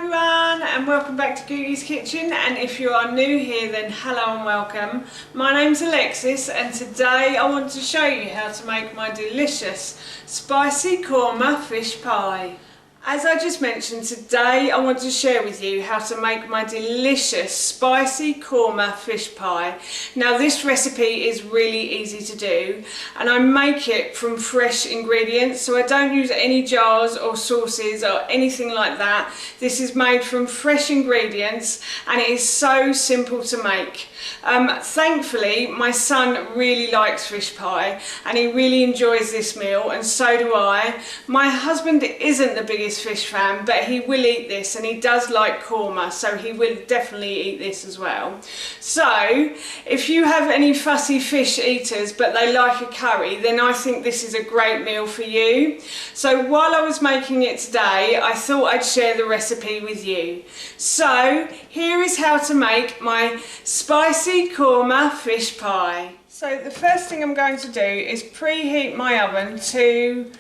everyone and welcome back to Googie's Kitchen, and if you are new here then hello and welcome. My name's Alexis and today I want to show you how to make my delicious spicy korma fish pie. As I just mentioned, today I want to share with you how to make my delicious spicy korma fish pie. Now this recipe is really easy to do and I make it from fresh ingredients, so I don't use any jars or sauces or anything like that. This is made from fresh ingredients and it is so simple to make. Thankfully my son really likes fish pie and he really enjoys this meal, and so do I. My husband isn't the biggest fish fan, but he will eat this and he does like korma, so he will definitely eat this as well. So if you have any fussy fish eaters but they like a curry, then I think this is a great meal for you. So while I was making it today, I thought I'd share the recipe with you. So here is how to make my spicy korma fish pie. So the first thing I'm going to do is preheat my oven to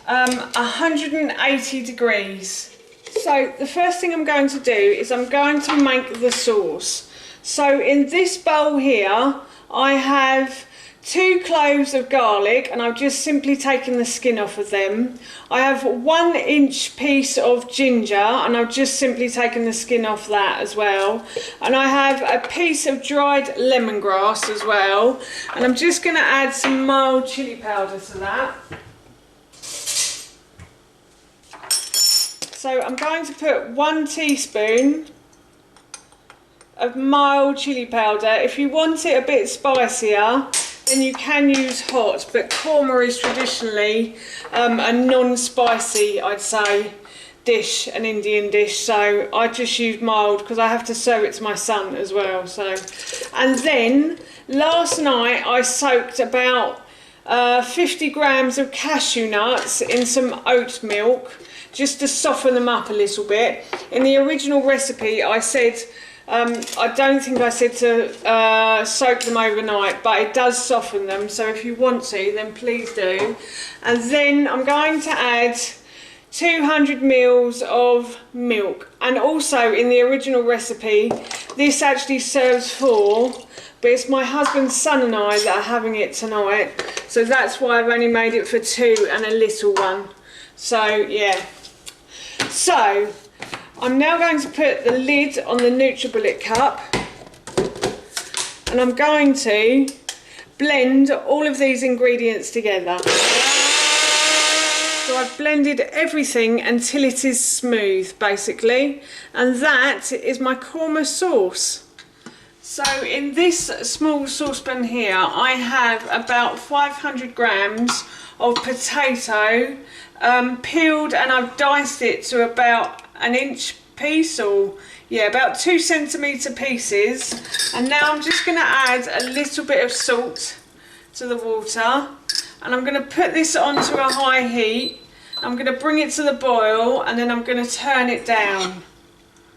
180 degrees. So the first thing I'm going to do is I'm going to make the sauce. So in this bowl here I have 2 cloves of garlic and I've just simply taken the skin off of them. I have 1-inch piece of ginger and I've just simply taken the skin off that as well. And I have a piece of dried lemongrass as well. And I'm just going to add some mild chili powder to that. So I'm going to put 1 teaspoon of mild chili powder. If you want it a bit spicier, then you can use hot, but korma is traditionally a non-spicy, I'd say, dish, an Indian dish, so I just use mild because I have to serve it to my son as well. So, and then last night I soaked about 50 grams of cashew nuts in some oat milk just to soften them up a little bit. In the original recipe I said, I don't think I said to soak them overnight, but it does soften them, so if you want to then please do. And then I'm going to add 200 mils of milk, and also in the original recipe this actually serves 4, but it's my husband's son and I that are having it tonight, so that's why I've only made it for 2 and a little one. So yeah, so I'm now going to put the lid on the NutriBullet cup and I'm going to blend all of these ingredients together. So I've blended everything until it is smooth basically, and that is my korma sauce. So in this small saucepan here I have about 500 grams of potato peeled, and I've diced it to about 1-inch piece, or yeah, about 2 centimetre pieces. And now I'm just going to add a little bit of salt to the water, and I'm going to put this onto a high heat. I'm going to bring it to the boil and then I'm going to turn it down.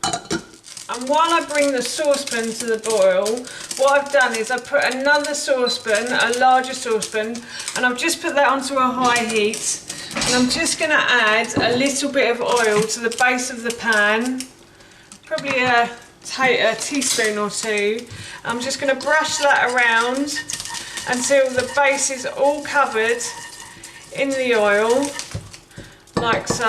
And while I bring the saucepan to the boil, what I've done is I've put another saucepan, a larger saucepan, and I've just put that onto a high heat. And I'm just going to add a little bit of oil to the base of the pan, probably a teaspoon or 2. I'm just going to brush that around until the base is all covered in the oil, like so.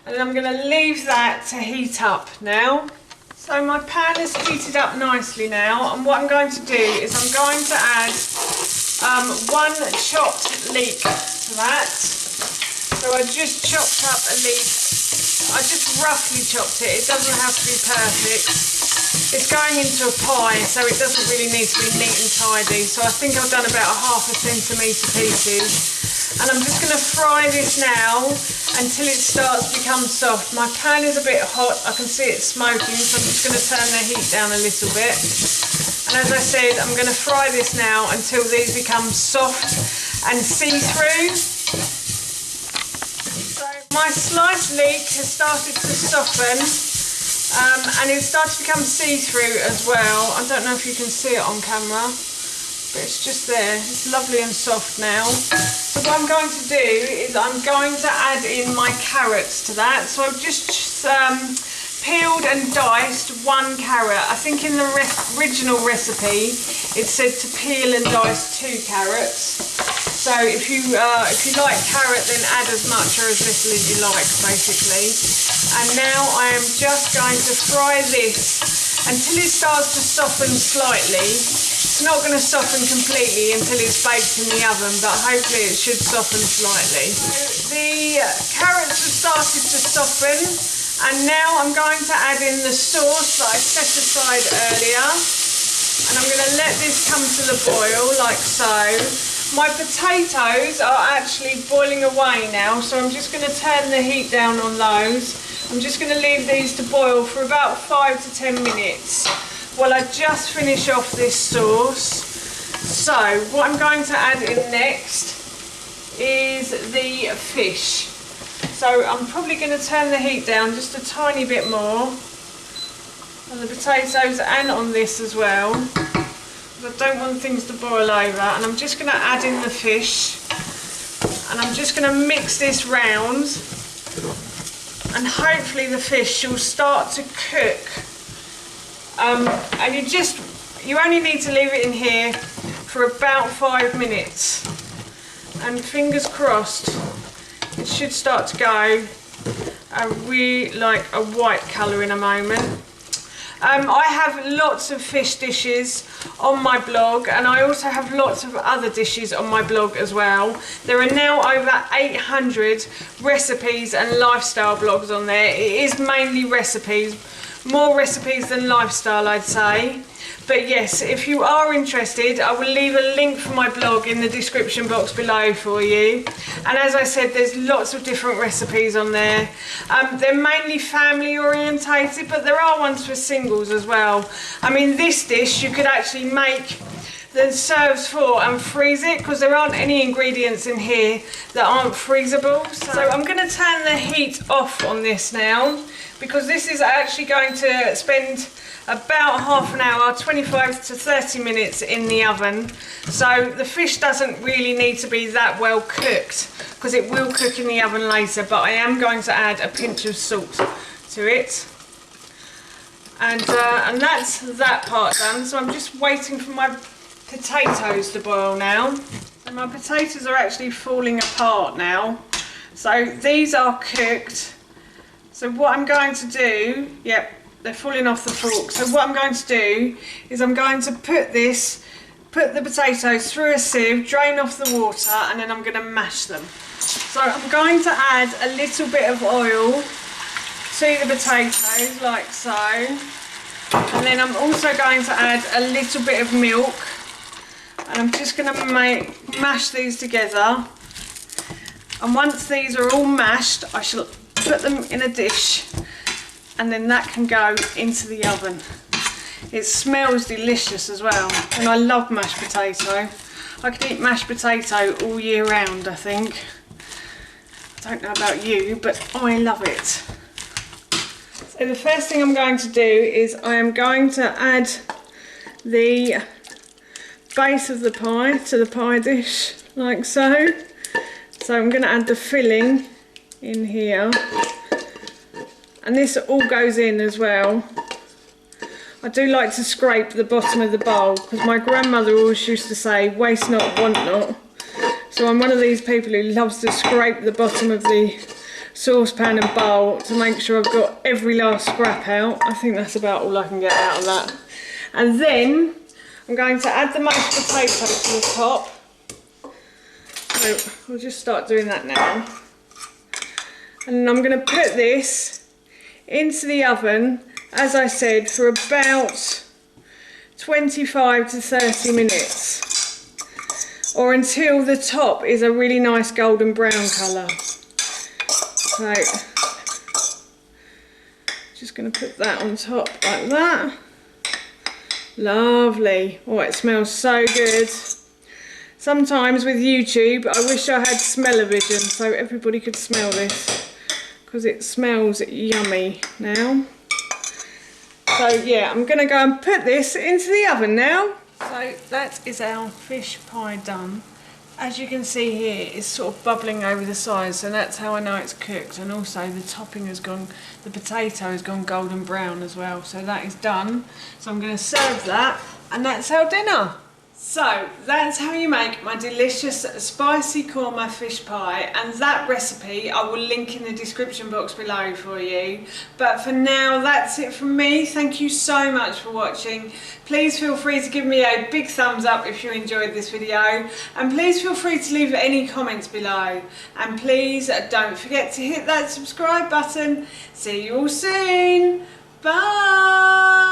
And then I'm going to leave that to heat up now. So my pan is heated up nicely now, and what I'm going to do is I'm going to add 1 chopped leek to that. So I just chopped up a leek. I just roughly chopped it. It doesn't have to be perfect. It's going into a pie, so it doesn't really need to be neat and tidy. So I think I've done about 1/2 centimetre pieces. And I'm just going to fry this now until it starts to become soft. My pan is a bit hot, I can see it smoking, so I'm just going to turn the heat down a little bit. And as I said, I'm going to fry this now until these become soft and see-through. So my sliced leek has started to soften and it's started to become see-through as well. I don't know if you can see it on camera. but it's just there. It's lovely and soft now. So what I'm going to do is I'm going to add in my carrots to that. So I've just peeled and diced 1 carrot. I think in the original recipe it said to peel and dice 2 carrots. So if you like carrot, then add as much or as little as you like, basically. And now I am just going to fry this until it starts to soften slightly. It's not going to soften completely until it's baked in the oven, but hopefully it should soften slightly. So the carrots have started to soften, and now I'm going to add in the sauce that I set aside earlier. And I'm going to let this come to the boil like so. My potatoes are actually boiling away now, so I'm just going to turn the heat down on those. I'm just going to leave these to boil for about 5 to 10 minutes while I just finish off this sauce. So what I'm going to add in next is the fish. So I'm probably going to turn the heat down just a tiny bit more on the potatoes and on this as well. I don't want things to boil over, and I'm just going to add in the fish, and I'm just going to mix this round, and hopefully the fish will start to cook. And you only need to leave it in here for about 5 minutes, and fingers crossed it should start to go really like a white colour in a moment. I have lots of fish dishes on my blog, and I also have lots of other dishes on my blog as well. There are now over 800 recipes and lifestyle blogs on there. It is mainly recipes, more recipes than lifestyle, I'd say. But yes, if you are interested, I will leave a link for my blog in the description box below for you. And as I said, there's lots of different recipes on there. They're mainly family orientated, but there are ones for singles as well. I mean, this dish you could actually make that serves for and freeze it, because there aren't any ingredients in here that aren't freezable. So I'm going to turn the heat off on this now, because this is actually going to spend about half an hour, 25 to 30 minutes in the oven. So the fish doesn't really need to be that well cooked, because it will cook in the oven later, but I am going to add a pinch of salt to it. And that's that part done. So I'm just waiting for my potatoes to boil now. And my potatoes are actually falling apart now. So these are cooked. So what I'm going to do, yep, they're falling off the fork. So what I'm going to do is I'm going to put the potatoes through a sieve, drain off the water, and then I'm going to mash them. So I'm going to add a little bit of oil to the potatoes like so. And then I'm also going to add a little bit of milk. And I'm just going to mash these together. And once these are all mashed, I shall put them in a dish, and then that can go into the oven. It smells delicious as well, and I love mashed potato. I could eat mashed potato all year round, I think. I don't know about you, but I love it. So the first thing I'm going to do is I am going to add the base of the pie to the pie dish, like so. So I'm going to add the filling in here, and this all goes in as well. I do like to scrape the bottom of the bowl, because my grandmother always used to say, waste not, want not. So I'm one of these people who loves to scrape the bottom of the saucepan and bowl to make sure I've got every last scrap out. I think that's about all I can get out of that. And then I'm going to add the mashed potato to the top. So we'll just start doing that now. And I'm going to put this into the oven, as I said, for about 25 to 30 minutes, or until the top is a really nice golden brown colour. So just going to put that on top like that. Lovely. Oh, it smells so good. Sometimes with YouTube I wish I had smell-o-vision so everybody could smell this, because it smells yummy now. So yeah, I'm going to go and put this into the oven now. So that is our fish pie done. As you can see here, it's sort of bubbling over the sides, so that's how I know it's cooked. And also the topping has gone, the potato has gone golden brown as well. So that is done. So I'm going to serve that, and that's our dinner. So that's how you make my delicious spicy korma fish pie, and that recipe I will link in the description box below for you. But for now, that's it from me. Thank you so much for watching. Please feel free to give me a big thumbs up if you enjoyed this video, and please feel free to leave any comments below, and please don't forget to hit that subscribe button. See you all soon. Bye.